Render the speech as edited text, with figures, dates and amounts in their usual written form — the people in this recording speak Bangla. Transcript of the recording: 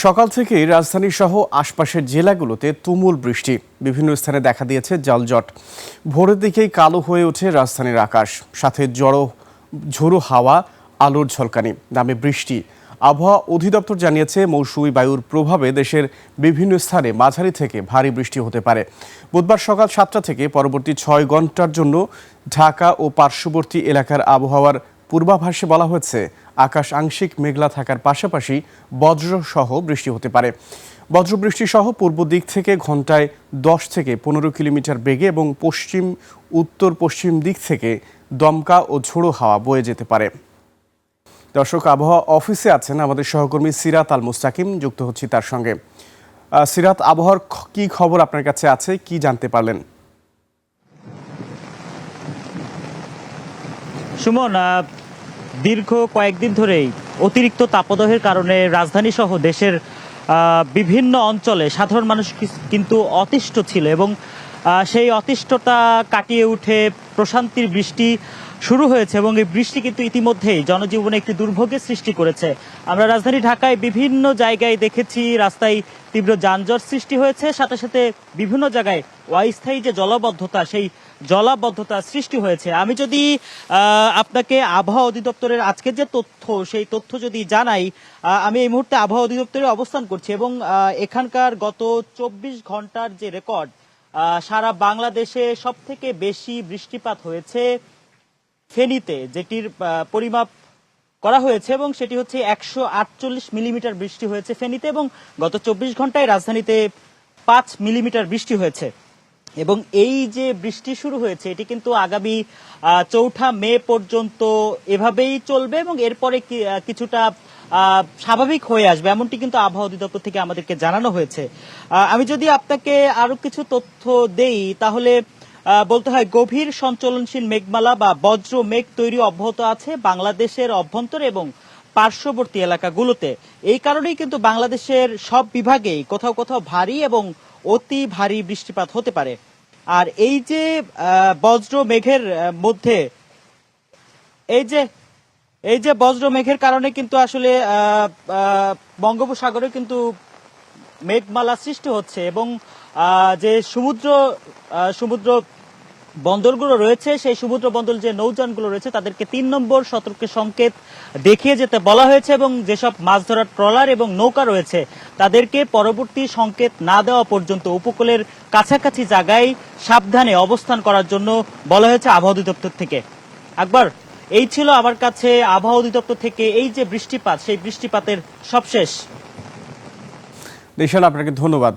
সকাল থেকেই রাজধানী সহ আশপাশের জেলাগুলোতে তুমুল বৃষ্টি। বিভিন্ন স্থানে দেখা দিয়েছে যানজট। ভোরের দিকেই কালো হয়ে ওঠে রাজধানীর আকাশ, সাথে ঝোড়ো হাওয়া, আলোর ঝলকানি, নামে বৃষ্টি। আবহাওয়া অধিদপ্তর জানিয়েছে মৌসুমী বায়ুর প্রভাবে দেশের বিভিন্ন স্থানে মাঝারি থেকে ভারী বৃষ্টি হতে পারে। বুধবার সকাল 7টা থেকে পরবর্তী 6 ঘন্টার জন্য ঢাকা ও পার্শ্ববর্তী এলাকার আবহাওয়ার পূর্বাভাসে বলা হয়েছে আকাশ আংশিক মেঘলা থাকার পাশাপাশি বজ্রসহ বৃষ্টি হতে পারে। বজ্রবৃষ্টি সহ পূর্ব দিক থেকে ঘন্টায় 10 থেকে 15 কিলোমিটার বেগে এবং পশ্চিম উত্তর পশ্চিম দিক থেকে দমকা ও ঝোড়ো হাওয়া বয়ে যেতে পারে। দর্শক, আবহাওয়া অফিসে আছেন আমাদের সহকর্মী সিরাত আল মুস্তাকিম, যুক্ত হচ্ছি তার সঙ্গে। সিরাত, আবহাওয়ার কি খবর আপনার কাছে আছে, কি জানতে পারলেন? সুমন, দীর্ঘ কয়েকদিন ধরেই অতিরিক্ত তাপদাহের কারণে রাজধানী সহ দেশের বিভিন্ন অঞ্চলে সাধারণ মানুষ কিন্তু অতিষ্ঠ ছিল এবং সেই অতিষ্ঠতা কাটিয়ে উঠে প্রশান্তির বৃষ্টি শুরু হয়েছে এবং এই বৃষ্টি কিন্তু ইতিমধ্যেই জনজীবনে একটি দুর্ভোগের সৃষ্টি করেছে। আমরা রাজধানী ঢাকায় বিভিন্ন জায়গায় দেখেছি রাস্তায় তীব্র যানজট সৃষ্টি হয়েছে, সাথে সাথে বিভিন্ন জায়গায় অস্থায়ী যে জলাবদ্ধতা, সেই জলাবদ্ধতা সৃষ্টি হয়েছে। আমি যদি আপনাকে আবহাওয়া অধিদপ্তরের আজকের যে তথ্য, সেই তথ্য যদি জানাই, আমি এই মুহূর্তে আবহাওয়া অধিদপ্তরে অবস্থান করছি এবং এখানকার গত 24 ঘন্টার যে রেকর্ড, সারা বাংলাদেশে সব থেকে বেশি বৃষ্টিপাত হয়েছে ফেনীতে, যেটির পরিমাপ করা হয়েছে এবং সেটি হচ্ছে 148 মিলিমিটার বৃষ্টি হয়েছে ফেনীতে এবং গত 24 ঘন্টায় রাজধানীতে 5 মিলিমিটার বৃষ্টি হয়েছে। এবং এই যে বৃষ্টি শুরু হয়েছে এটি কিন্তু আগামী 4 মে পর্যন্ত এভাবেই চলবে এবং এরপরে কিছুটা স্বাভাবিক হয়ে আসবে, এমনটি কিন্তু আবহাওয়া অধিদপ্তর থেকে আমাদেরকে জানানো হয়েছে। আমি যদি আপনাকে আরো কিছু তথ্য দেই তাহলে বলতে হয় গভীর সঞ্চলনশীল মেঘমালা বা বজ্র মেঘ তৈরি অব্যাহত আছে বাংলাদেশের অভ্যন্তরে এবং পার্শ্ববর্তী এলাকাগুলোতে। এই কারণেই কিন্তু বাংলাদেশের সব বিভাগেই কোথাও কোথাও ভারী এবং অতি ভারী বৃষ্টিপাত হতে পারে। আর এই যে বজ্র মেঘের মধ্যে এই যে বজ্র মেঘের কারণে কিন্তু আসলে বঙ্গোপসাগরে কিন্তু মেঘমালা সৃষ্টি হচ্ছে এবং যে সমুদ্র বন্দরগুলো রয়েছে, সেই সমুদ্র বন্দর যে নৌযানগুলো রয়েছে তাদেরকে 3 নম্বর সতর্ক সংকেত দেখিয়ে যেতে বলা হয়েছে এবং যেসব মাছ ধরার ট্রলার এবং নৌকা রয়েছে তাদেরকে পরবর্তী সংকেত না দেওয়া পর্যন্ত উপকূলের কাছাকাছি জায়গায় সাবধানে অবস্থান করার জন্য বলা হয়েছে আবহাওয়া অধিদপ্তর থেকে। আকবর, এই ছিল আমার কাছে আবহাওয়া অধিদপ্তর থেকে এই যে বৃষ্টিপাত, সেই বৃষ্টিপাতের সবশেষ। নিশান, আপনাকে ধন্যবাদ।